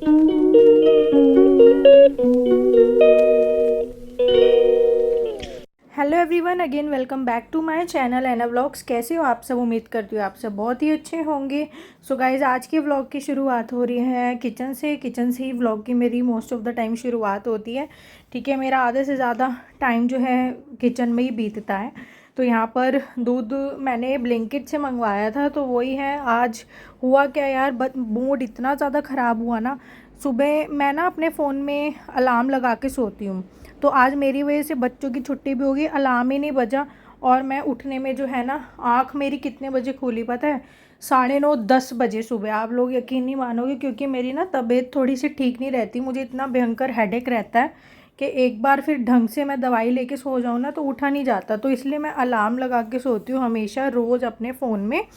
Hello everyone, again welcome back to my channel Ana vlogs. कैसे हो आप सब? उम्मीद करती हूँ आप सब बहुत ही अच्छे होंगे। सो गाइज़, आज के व्लॉग की शुरुआत हो रही है किचन से ही व्लॉग की मेरी मोस्ट ऑफ़ द टाइम शुरुआत होती है। ठीक है, मेरा आधे से ज़्यादा टाइम जो है किचन में ही बीतता है। तो यहाँ पर दूध मैंने ब्लिंकिट से मंगवाया था, तो वही है। आज हुआ क्या यार, मूड इतना ज़्यादा ख़राब हुआ ना। सुबह मैं ना अपने फ़ोन में अलार्म लगा के सोती हूँ, तो आज मेरी वजह से बच्चों की छुट्टी भी होगी, अलार्म ही नहीं बजा। और मैं उठने में जो है ना, आँख मेरी कितने बजे खुली पता है? 9:30 10 बजे सुबह। आप लोग यकीन नहीं मानोगे, क्योंकि मेरी ना तबीयत थोड़ी सी ठीक नहीं रहती। मुझे इतना भयंकर हेडेक रहता है कि एक बार फिर ढंग से मैं दवाई लेके सो जाऊँ ना तो उठा नहीं जाता। तो इसलिए मैं अलार्म लगा के सोती हूँ हमेशा रोज़ अपने फ़ोन में।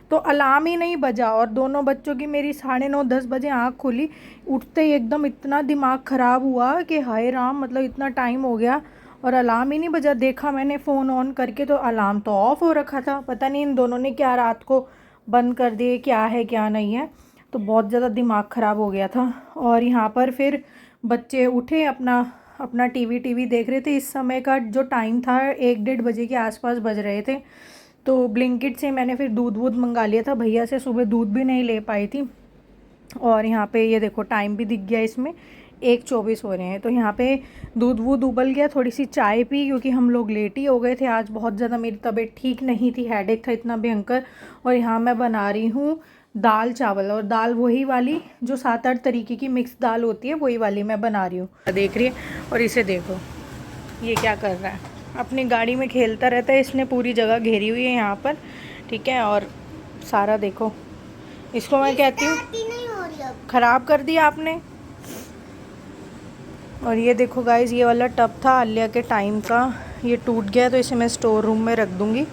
तो अलार्म ही नहीं बजा और दोनों बच्चों की मेरी 9:30 10 बजे आँख खुली। उठते ही एकदम इतना दिमाग ख़राब हुआ कि हाय राम, मतलब इतना टाइम हो गया और अलार्म ही नहीं बजा। देखा मैंने फ़ोन ऑन करके तो अलार्म तो ऑफ़ हो रखा था। पता नहीं इन दोनों ने क्या रात को बंद कर दिए, क्या है क्या नहीं है। तो बहुत ज़्यादा दिमाग ख़राब हो गया था। और यहाँ पर फिर बच्चे उठे, अपना अपना टीवी देख रहे थे। इस समय का जो टाइम था 1 डेढ़ बजे के आसपास बज रहे थे। तो ब्लिंकिट से मैंने फिर दूध वूध मंगा लिया था भैया से, सुबह दूध भी नहीं ले पाई थी। और यहाँ पे ये देखो टाइम भी दिख गया इसमें, 1:24 हो रहे हैं। तो यहाँ पे दूध वूध उबल गया, थोड़ी सी चाय पी, क्योंकि हम लोग लेट ही हो गए थे। आज बहुत ज़्यादा मेरी तबीयत ठीक नहीं थी, हेडेक था इतना भयंकर। और यहाँ मैं बना रही हूँ दाल चावल, और दाल वही वाली जो 7-8 तरीके की मिक्स दाल होती है, वही वाली मैं बना रही हूँ। देख रही है? और इसे देखो ये क्या कर रहा है, अपनी गाड़ी में खेलता रहता है। इसने पूरी जगह घेरी हुई है यहाँ पर, ठीक है। और सारा देखो, इसको मैं कहती हूँ ख़राब कर दिया आपने। और ये देखो गाइज़, ये वाला टब था आलिया के टाइम का, ये टूट गया, तो इसे मैं स्टोर रूम में रख दूँगी।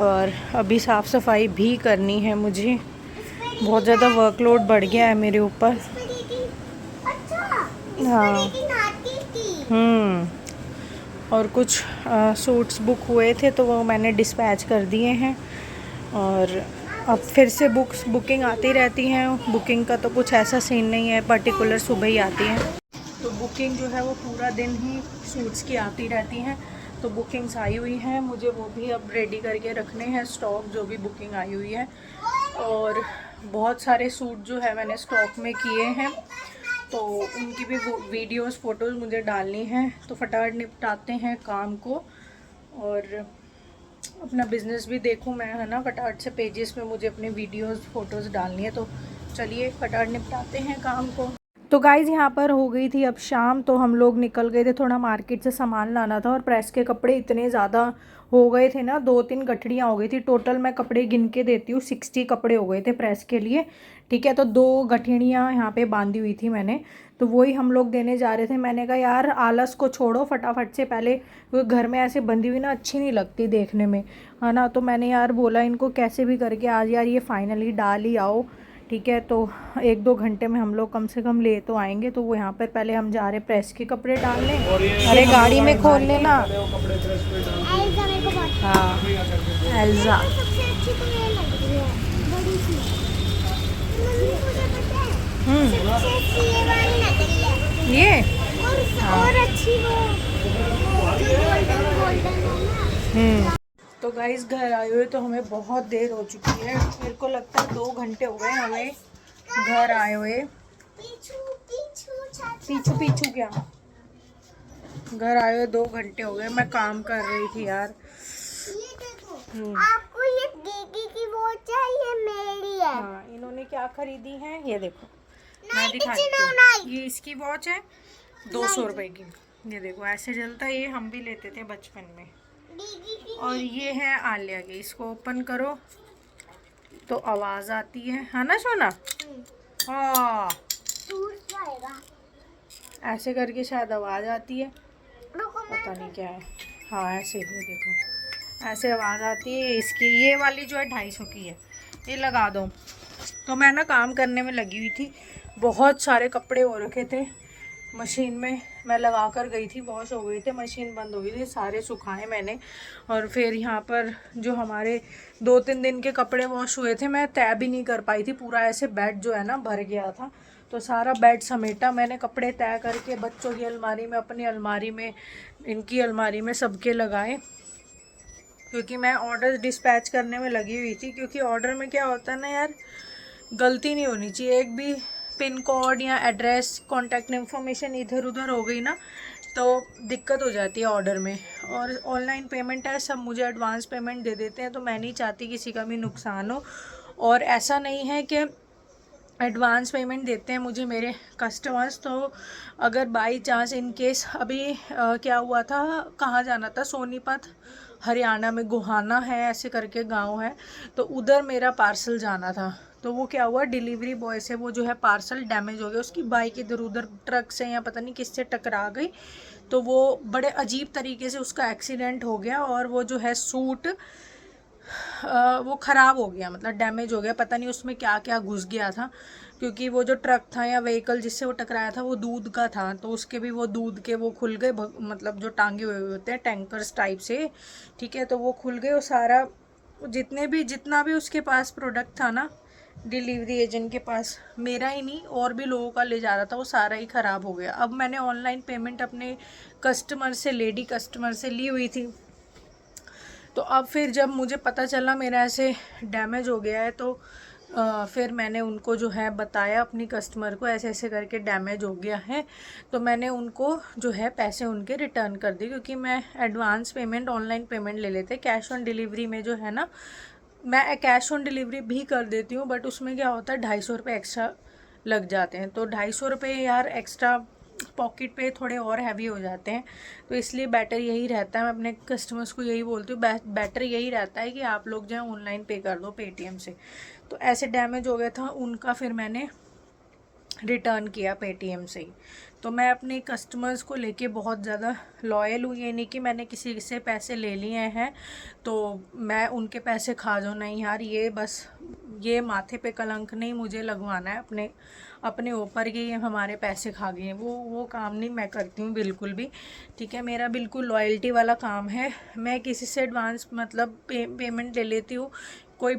और अभी साफ़ सफाई भी करनी है मुझे, बहुत ज़्यादा वर्कलोड बढ़ गया है मेरे ऊपर। हाँ। और कुछ सूट्स बुक हुए थे तो वो मैंने डिस्पैच कर दिए हैं। और अब फिर से बुकिंग आती रहती हैं। बुकिंग का तो कुछ ऐसा सीन नहीं है, पर्टिकुलर सुबह ही आती है। तो बुकिंग जो है वो पूरा दिन ही सूट्स की आती रहती हैं। तो बुकिंग्स आई हुई हैं, मुझे वो भी अब रेडी करके रखने हैं, स्टॉक जो भी बुकिंग आई हुई है। और बहुत सारे सूट जो है मैंने स्टॉक में किए हैं, तो उनकी भी वीडियोस फ़ोटोज़ मुझे डालनी हैं। तो फटाफट निपटाते हैं काम को और अपना बिज़नेस भी देखूं मैं, है ना। फटाफट से पेजेस पे मुझे अपने वीडियोस फ़ोटोज़ डालनी है। तो चलिए फटाफट निपटाते हैं काम को। तो गाइज़, यहाँ पर हो गई थी अब शाम, तो हम लोग निकल गए थे, थोड़ा मार्केट से सामान लाना था। और प्रेस के कपड़े इतने ज़्यादा हो गए थे ना, 2-3 गठड़ियाँ हो गई थी टोटल। मैं कपड़े गिन के देती हूँ, 60 कपड़े हो गए थे प्रेस के लिए, ठीक है। तो 2 गठड़ियाँ यहाँ पे बांधी हुई थी मैंने, तो वही हम लोग देने जा रहे थे। मैंने कहा यार आलस को छोड़ो, फटाफट से पहले, क्योंकि घर में ऐसे बंधी हुई ना अच्छी नहीं लगती देखने में, है ना। तो मैंने यार बोला इनको कैसे भी करके आज यार ये फाइनली डाल ही आओ, ठीक है। तो 1-2 घंटे में हम लोग कम से कम ले तो आएंगे। तो वो यहाँ पर पहले हम जा रहे प्रेस के कपड़े डालने। अरे गाड़ी में खोल लेना। हाँ एल्जा, ये और अच्छी वो। तो गाइस, घर आए हुए तो हमें बहुत देर हो चुकी है। मेरे को लगता है 2 घंटे हो गए हमें घर आए हुए। पीछू क्या, घर आए हुए 2 घंटे हो गए। मैं काम कर रही थी यार। ये देखो, आपको ये दीदी की वॉच है, ये मेरी है। हाँ, इन्होंने क्या खरीदी है ये देखो, मैं दिखाती हूँ। ये इसकी वॉच है 200 रुपए की। ये देखो ऐसे जलता है, ये हम भी लेते थे बचपन में। और ये है आलिया की, इसको ओपन करो तो आवाज़ आती है ना सोना। हाँ, ऐसे करके शायद आवाज़ आती है, पता नहीं क्या है। हाँ ऐसे ही देखो, ऐसे आवाज़ आती है इसकी। ये वाली जो है 250 की है, ये लगा दो। तो मैं ना काम करने में लगी हुई थी, बहुत सारे कपड़े हो रखे थे मशीन में, मैं लगा कर गई थी, वॉश हो गई थे, मशीन बंद हो गई थी, सारे सुखाए मैंने। और फिर यहाँ पर जो हमारे 2-3 दिन के कपड़े वॉश हुए थे, मैं तय भी नहीं कर पाई थी, पूरा ऐसे बेड जो है ना भर गया था। तो सारा बेड समेटा मैंने, कपड़े तय करके बच्चों की अलमारी में, अपनी अलमारी में, इनकी अलमारी में, सबके लगाए, क्योंकि मैं ऑर्डर डिस्पैच करने में लगी हुई थी। क्योंकि ऑर्डर में क्या होता है ना यार, गलती नहीं होनी चाहिए। एक भी पिन कोड या एड्रेस, कॉन्टैक्ट इन्फॉर्मेशन इधर उधर हो गई ना तो दिक्कत हो जाती है ऑर्डर में। और ऑनलाइन पेमेंट है, सब मुझे एडवांस पेमेंट दे देते हैं, तो मैं नहीं चाहती किसी का भी नुकसान हो। और ऐसा नहीं है कि एडवांस पेमेंट देते हैं मुझे मेरे कस्टमर्स, तो अगर बाई चांस इन केस अभी क्या हुआ था, कहाँ जाना था, सोनीपत हरियाणा में, गोहाना है ऐसे करके गांव है, तो उधर मेरा पार्सल जाना था। तो वो क्या हुआ, डिलीवरी बॉय से वो जो है पार्सल डैमेज हो गया, उसकी बाइक इधर उधर ट्रक से या पता नहीं किससे टकरा गई, तो वो बड़े अजीब तरीके से उसका एक्सीडेंट हो गया। और वो जो है सूट वो ख़राब हो गया, मतलब डैमेज हो गया, पता नहीं उसमें क्या क्या घुस गया था। क्योंकि वो जो ट्रक था या व्हीकल जिससे वो टकराया था वो दूध का था, तो उसके भी वो दूध के वो खुल गए, मतलब जो टांगे हुए होते हैं टैंकर्स टाइप से, ठीक है, तो वो खुल गए। और सारा जितना भी उसके पास प्रोडक्ट था ना डिलीवरी एजेंट के पास, मेरा ही नहीं और भी लोगों का ले जा रहा था, वो सारा ही ख़राब हो गया। अब मैंने ऑनलाइन पेमेंट अपने कस्टमर से, लेडी कस्टमर से ली हुई थी, तो अब फिर जब मुझे पता चला मेरा ऐसे डैमेज हो गया है, तो फिर मैंने उनको जो है बताया अपनी कस्टमर को, ऐसे ऐसे करके डैमेज हो गया है। तो मैंने उनको जो है पैसे उनके रिटर्न कर दिए, क्योंकि मैं एडवांस पेमेंट, ऑनलाइन पेमेंट ले लेते, कैश ऑन डिलीवरी में जो है ना, मैं कैश ऑन डिलीवरी भी कर देती हूँ, बट उसमें क्या होता है 250 रुपये एक्स्ट्रा लग जाते हैं। तो 250 रुपये यार एक्स्ट्रा पॉकेट पे थोड़े और हैवी हो जाते हैं, तो इसलिए बेटर यही रहता है, मैं अपने कस्टमर्स को यही बोलती हूँ, बेटर यही रहता है कि आप लोग जो है ऑनलाइन पे कर दो पेटीएम से। तो ऐसे डैमेज हो गया था उनका, फिर मैंने रिटर्न किया पेटीएम से ही। तो मैं अपने कस्टमर्स को लेके बहुत ज़्यादा लॉयल हूँ, ये नहीं कि मैंने किसी से पैसे ले लिए हैं तो मैं उनके पैसे खा जाऊँ, नहीं यार, ये बस ये माथे पे कलंक नहीं मुझे लगवाना है अपने ऊपर कि ये हमारे पैसे खा गए, वो काम नहीं मैं करती हूँ बिल्कुल भी, ठीक है। मेरा बिल्कुल लॉयल्टी वाला काम है, मैं किसी से एडवांस मतलब पेमेंट ले लेती हूँ। कोई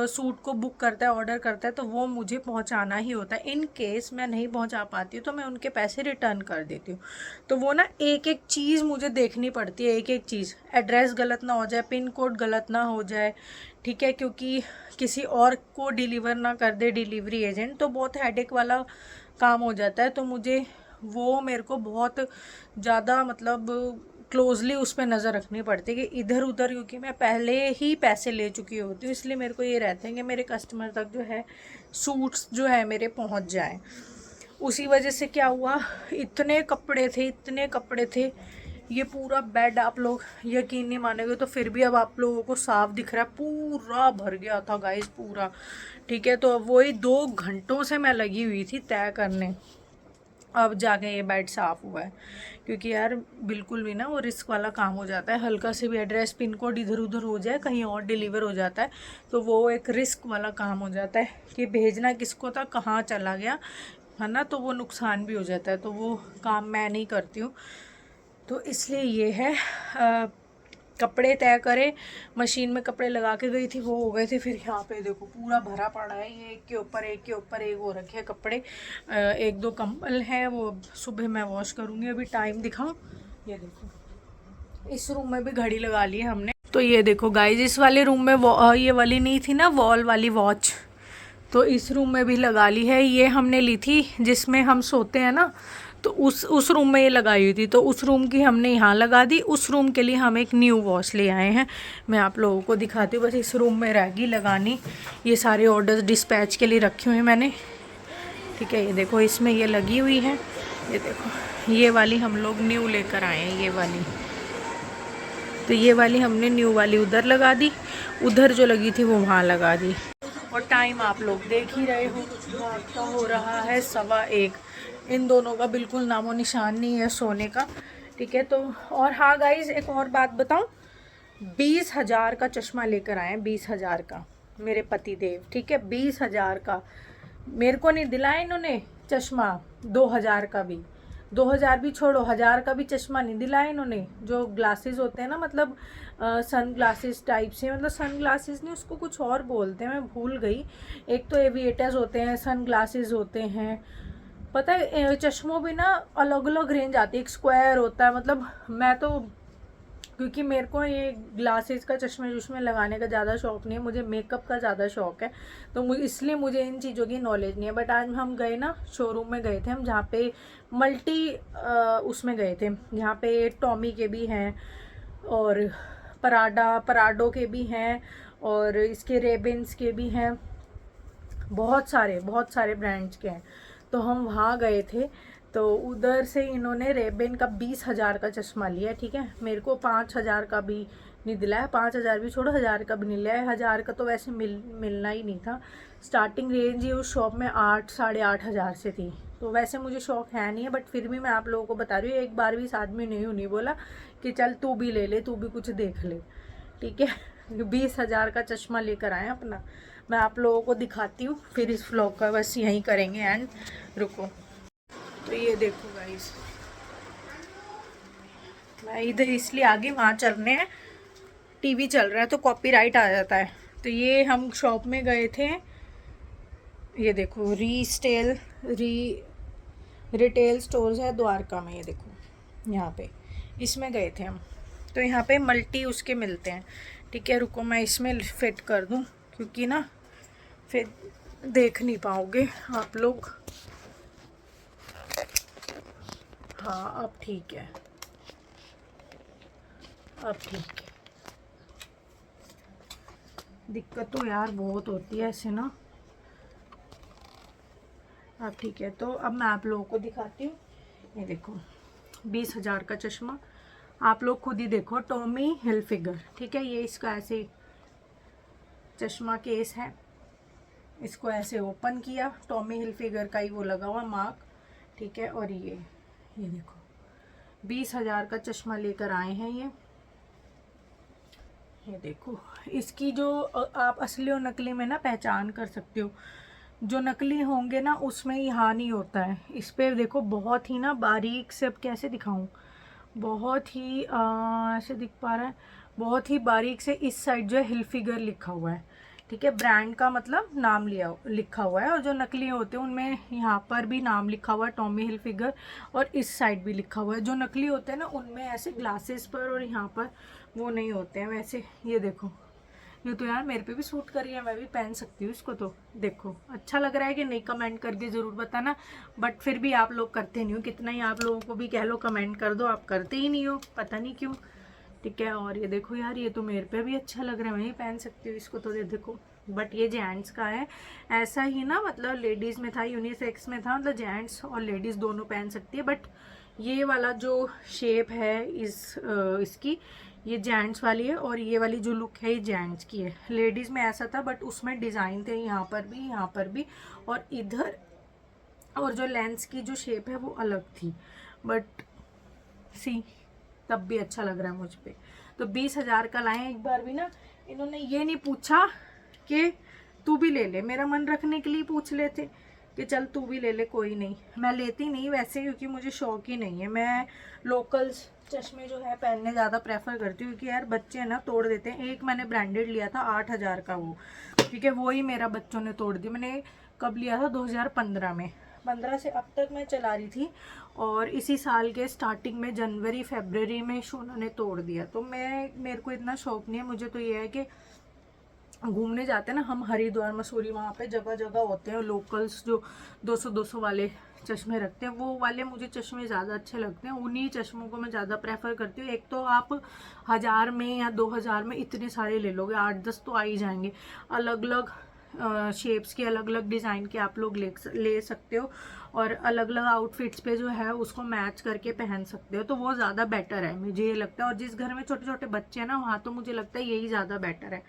सूट को बुक करता है, ऑर्डर करता है, तो वो मुझे पहुंचाना ही होता है। इन केस मैं नहीं पहुंचा पाती हूँ तो मैं उनके पैसे रिटर्न कर देती हूँ। तो वो ना एक एक चीज़ मुझे देखनी पड़ती है, एक एक चीज़, एड्रेस गलत ना हो जाए, पिन कोड गलत ना हो जाए, ठीक है, क्योंकि किसी और को डिलीवर ना कर दे डिलीवरी एजेंट, तो बहुत हेडेक वाला काम हो जाता है। तो मुझे वो मेरे को बहुत ज़्यादा मतलब क्लोजली उस पर नज़र रखनी पड़ती है कि इधर उधर, क्योंकि मैं पहले ही पैसे ले चुकी होती हूँ, इसलिए मेरे को ये रहता है कि मेरे कस्टमर तक जो है सूट्स जो है मेरे पहुँच जाएं। उसी वजह से क्या हुआ, इतने कपड़े थे, ये पूरा बेड आप लोग यकीन नहीं मानेंगे, तो फिर भी अब आप लोगों को साफ दिख रहा है, पूरा भर गया था गाइस, पूरा, ठीक है। तो वही 2 घंटों से मैं लगी हुई थी तय करने, अब जाके ये बेड साफ़ हुआ है। क्योंकि यार बिल्कुल भी ना वो रिस्क वाला काम हो जाता है, हल्का से भी एड्रेस पिन कोड इधर उधर हो जाए, कहीं और डिलीवर हो जाता है, तो वो एक रिस्क वाला काम हो जाता है कि भेजना किसको था, कहाँ चला गया, है ना, तो वो नुकसान भी हो जाता है, तो वो काम मैं नहीं करती हूँ। तो इसलिए ये है, कपड़े तय करे, मशीन में कपड़े लगा के गई थी, वो हो गए थे, फिर यहाँ पे देखो पूरा भरा पड़ा है, ये एक के ऊपर एक हो रखे हैं कपड़े, 1-2 कंबल हैं, वो सुबह मैं वॉश करूँगी। अभी टाइम दिखाऊँ, ये देखो इस रूम में भी घड़ी लगा ली है हमने। तो ये देखो गाइज, इस वाले रूम में ये वाली नहीं थी ना वॉल वाली वॉच, तो इस रूम में भी लगा ली है, ये हमने ली थी जिसमें हम सोते हैं ना, तो उस रूम में ये लगाई हुई थी, तो उस रूम की हमने यहाँ लगा दी। उस रूम के लिए हम एक न्यू वॉच ले आए हैं, मैं आप लोगों को दिखाती हूँ, बस इस रूम में रहेगी लगानी। ये सारे ऑर्डर्स डिस्पैच के लिए रखे हुए हैं मैंने, ठीक है। ये देखो इसमें ये लगी हुई है, ये देखो ये वाली हम लोग न्यू लेकर आए हैं, ये वाली, तो ये वाली हमने न्यू वाली उधर लगा दी, उधर जो लगी थी वो वहाँ लगा दी। और टाइम आप लोग देख ही रहे हो, रात का हो रहा है 1:15। इन दोनों का बिल्कुल नामो निशान नहीं है सोने का, ठीक है। तो और हाँ गाइज, एक और बात बताऊं, 20,000 का चश्मा लेकर आए हैं, 20,000 का, मेरे पति देव, ठीक है, 20,000 का। मेरे को नहीं दिलाया इन्होंने चश्मा, 2,000 का भी, 2,000 भी छोड़ो, 1,000 का भी चश्मा नहीं दिलाया इन्होंने। जो ग्लासेस होते हैं ना, मतलब सन ग्लासेस टाइप से, मतलब सन ग्लासेस नहीं, उसको कुछ और बोलते हैं, मैं भूल गई। एक तो एविएटर्स होते हैं, सन ग्लासेस होते हैं, पता है चश्मों भी ना अलग अलग रेंज आती है, एक स्क्वायर होता है, मतलब मैं तो, क्योंकि मेरे को ये ग्लासेस का चश्मे चश्मे लगाने का ज़्यादा शौक नहीं है, मुझे मेकअप का ज़्यादा शौक है, तो इसलिए मुझे इन चीज़ों की नॉलेज नहीं है। बट आज हम गए ना, शोरूम में गए थे हम, जहाँ पे मल्टी उसमें गए थे, यहाँ पे टॉमी के भी हैं और पराडो के भी हैं और इसके रेबेन्स के भी हैं, बहुत सारे ब्रांड्स के हैं। तो हम वहाँ गए थे, तो उधर से इन्होंने रेबेन का 20,000 का चश्मा लिया, ठीक है। मेरे को 5,000 का भी नहीं दिलाया, 5,000 भी छोड़ो, 1,000 का भी नहीं लिया। 1,000 का तो वैसे मिलना ही नहीं था। स्टार्टिंग रेंज ही उस शॉप में 8 साढ़े 8,000 से थी। तो वैसे मुझे शौक है नहीं है, बट फिर भी मैं आप लोगों को बता रही हूँ, एक बार भी इस आदमी ने नहीं बोला कि चल तू भी ले ले, तू भी कुछ देख ले, ठीक है। 20,000 का चश्मा लेकर आए अपना। मैं आप लोगों को दिखाती हूँ, फिर इस व्लॉग का बस यहीं करेंगे एंड। रुको, तो ये देखो गाइस, मैं इधर इसलिए आगे, वहाँ चलने हैं, टीवी चल रहा है तो कॉपीराइट आ जाता है। तो ये हम शॉप में गए थे, ये देखो रिटेल स्टोर्स है द्वारका में, ये देखो यहाँ पे, इसमें गए थे हम। तो यहाँ पे मल्टी उसके मिलते हैं, ठीक है। रुको मैं इसमें फिट कर दूँ, क्योंकि ना फिर देख नहीं पाओगे आप लोग। हाँ अब ठीक है, अब ठीक है। दिक्कत तो यार बहुत होती है ऐसे ना। अब ठीक है, तो अब मैं आप लोगों को दिखाती हूँ। ये देखो 20,000 का चश्मा, आप लोग खुद ही देखो, टॉमी हिलफिगर, ठीक है। ये इसका ऐसे चश्मा केस है, इसको ऐसे ओपन किया, टॉमी हिलफिगर का ही वो लगा हुआ मार्क, ठीक है। और ये देखो 20,000 का चश्मा लेकर आए हैं ये देखो। इसकी जो आप असली और नकली में ना पहचान कर सकते हो। जो नकली होंगे ना उसमें यहाँ नहीं होता है, इस पे देखो बहुत ही ना बारीक से, अब कैसे दिखाऊं, बहुत ही ऐसे दिख पा रहा है, बहुत ही बारीक से इस साइड जो है हिलफिगर लिखा हुआ है, ठीक है। ब्रांड का मतलब नाम लिखा हुआ है। और जो नकली होते हैं उनमें यहाँ पर भी नाम लिखा हुआ है टॉमी हिलफिगर, और इस साइड भी लिखा हुआ है। जो नकली होते हैं ना उनमें ऐसे ग्लासेस पर और यहाँ पर वो नहीं होते हैं वैसे। ये देखो, ये तो यार मेरे पे भी सूट कर रही है, मैं भी पहन सकती हूँ इसको। तो देखो अच्छा लग रहा है कि नहीं, कमेंट करके ज़रूर बताना। बट फिर भी आप लोग करते नहीं हो, कितना ही आप लोगों को भी कह लो कमेंट कर दो, आप करते ही नहीं हो, पता नहीं क्यों, ठीक है। और ये देखो यार, ये तो मेरे पे भी अच्छा लग रहा है, मैं ही पहन सकती हूँ इसको। तो ये देखो, बट ये जेंट्स का है, ऐसा ही ना, मतलब लेडीज़ में था, यूनिसेक्स में था, मतलब जेंट्स और लेडीज़ दोनों पहन सकती है। बट ये वाला जो शेप है इसकी, ये जेंट्स वाली है, और ये वाली जो लुक है ये जेंट्स की है। लेडीज़ में ऐसा था बट उसमें डिज़ाइन थे, यहाँ पर भी, यहाँ पर भी, और इधर, और जो लेंस की जो शेप है वो अलग थी। बट सी, तब भी अच्छा लग रहा है मुझ पे। तो 20,000 का लाए। एक बार भी ना इन्होंने ये नहीं पूछा कि तू भी ले ले, मेरा मन रखने के लिए पूछ लेते कि चल तू भी ले ले, कोई नहीं। मैं लेती नहीं वैसे, क्योंकि मुझे शौक ही नहीं है। मैं लोकल्स चश्मे जो है पहनने ज़्यादा प्रेफर करती हूँ, क्योंकि यार बच्चे ना तोड़ देते हैं। एक मैंने ब्रांडेड लिया था 8,000 का वो, ठीक है, वो ही मेरा बच्चों ने तोड़ दिया। मैंने कब लिया था, 2015 में, 15 से अब तक मैं चला रही थी, और इसी साल के स्टार्टिंग में जनवरी फरवरी में शोना ने तोड़ दिया। तो मेरे को इतना शौक नहीं है। मुझे तो ये है कि घूमने जाते हैं ना हम, हरिद्वार मसूरी, वहाँ पे जगह जगह होते हैं लोकल्स जो 200 वाले चश्मे रखते हैं, वो वाले मुझे चश्मे ज़्यादा अच्छे लगते हैं। उन्हीं चश्मों को मैं ज़्यादा प्रेफर करती हूँ। एक तो आप 1,000 में या 2,000 में इतने सारे ले लोगे, 8-10 तो आ ही जाएंगे। अलग अलग शेप्स के, अलग अलग डिज़ाइन के आप लोग ले सकते हो, और अलग अलग आउटफिट्स पे जो है उसको मैच करके पहन सकते हो। तो वो ज़्यादा बेटर है, मुझे ये लगता है। और जिस घर में छोटे छोटे बच्चे हैं ना, वहाँ तो मुझे लगता है यही ज़्यादा बेटर है।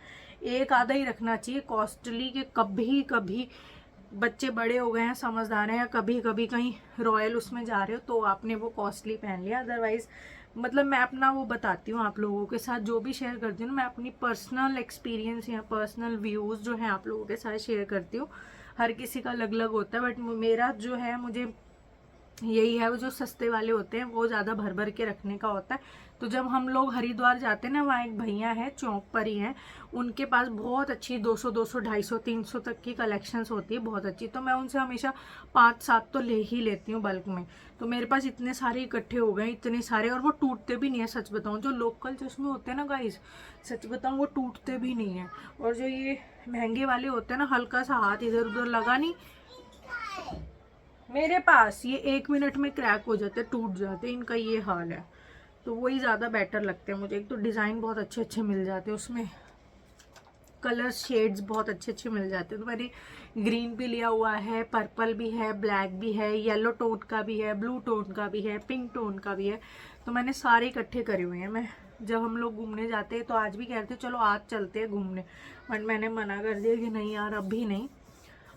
एक आधा ही रखना चाहिए कॉस्टली, के कभी कभी बच्चे बड़े हो गए हैं, समझदार हैं, या कभी कभी कहीं रॉयल उसमें जा रहे हो तो आपने वो कॉस्टली पहन लिया। अदरवाइज मतलब मैं अपना वो बताती हूँ आप लोगों के साथ, जो भी शेयर करती हूँ ना, मैं अपनी पर्सनल एक्सपीरियंस या पर्सनल व्यूज़ जो है आप लोगों के साथ शेयर करती हूँ। हर किसी का अलग अलग होता है, बट मेरा जो है, मुझे यही है, वो जो सस्ते वाले होते हैं वो ज़्यादा भर भर के रखने का होता है। तो जब हम लोग हरिद्वार जाते हैं ना, वहाँ एक भैया है, चौक पर ही है, उनके पास बहुत अच्छी 200 200 250 300 तक की कलेक्शंस होती है, बहुत अच्छी। तो मैं उनसे हमेशा 5-7 तो ले ही लेती हूँ बल्क में। तो मेरे पास इतने सारे इकट्ठे हो गए, इतने सारे, और वो टूटते भी नहीं है। सच बताऊँ, जो लोकल चश्मे होते हैं ना गाइस, सच बताऊँ वो टूटते भी नहीं है। और जो ये महंगे वाले होते हैं ना, हल्का सा हाथ इधर उधर लगा नहीं, मेरे पास ये 1 मिनट में क्रैक हो जाते, टूट जाते, इनका ये हाल है। तो वही ज़्यादा बेटर लगते हैं मुझे। एक तो डिज़ाइन बहुत अच्छे अच्छे मिल जाते हैं उसमें, कलर शेड्स बहुत अच्छे अच्छे मिल जाते हैं। तो मैंने ग्रीन भी लिया हुआ है, पर्पल भी है, ब्लैक भी है, येलो टोन का भी है, ब्लू टोन का भी है, पिंक टोन का भी है। तो मैंने सारे इकट्ठे करे हुए हैं। मैं जब हम लोग घूमने जाते हैं तो आज भी कहते चलो आज चलते हैं घूमने, बट मैंने मना कर दिया कि नहीं यार अभी नहीं,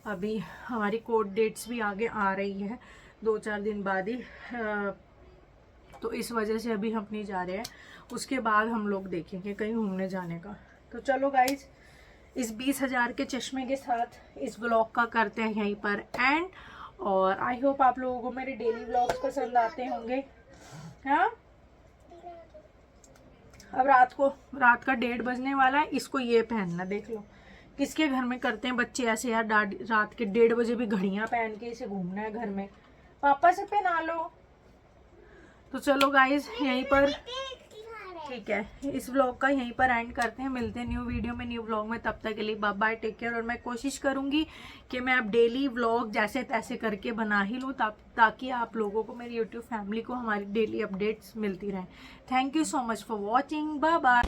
अभी हमारी कोर्ट डेट्स भी आगे आ रही है 2-4 दिन बाद ही, तो इस वजह से अभी हम नहीं जा रहे हैं। उसके बाद हम लोग देखेंगे कहीं घूमने जाने का। तो चलो गाइज, इस 20,000 के चश्मे के साथ इस व्लॉग का करते हैं यहीं पर एंड। और आई होप आप लोगों को मेरे डेली व्लॉग्स पसंद आते होंगे। हाँ, अब रात का 1:30 बजने वाला है, इसको ये पहनना, देख लो किसके घर में करते हैं बच्चे ऐसे यार, रात के 1:30 बजे भी घड़ियां पहन के इसे घूमना है घर में, पापा से पहना लो। तो चलो गाइज यहीं पर, ठीक है, इस व्लॉग का यहीं पर एंड करते हैं। मिलते हैं न्यू वीडियो में, न्यू व्लॉग में। तब तक के लिए बाय बाय, टेक केयर। और मैं कोशिश करूंगी कि मैं अब डेली व्लॉग जैसे तैसे करके बना ही लूँ, ताकि आप लोगों को, मेरी यूट्यूब फैमिली को हमारी डेली अपडेट्स मिलती रहें। Thank you so much for watching, bye bye.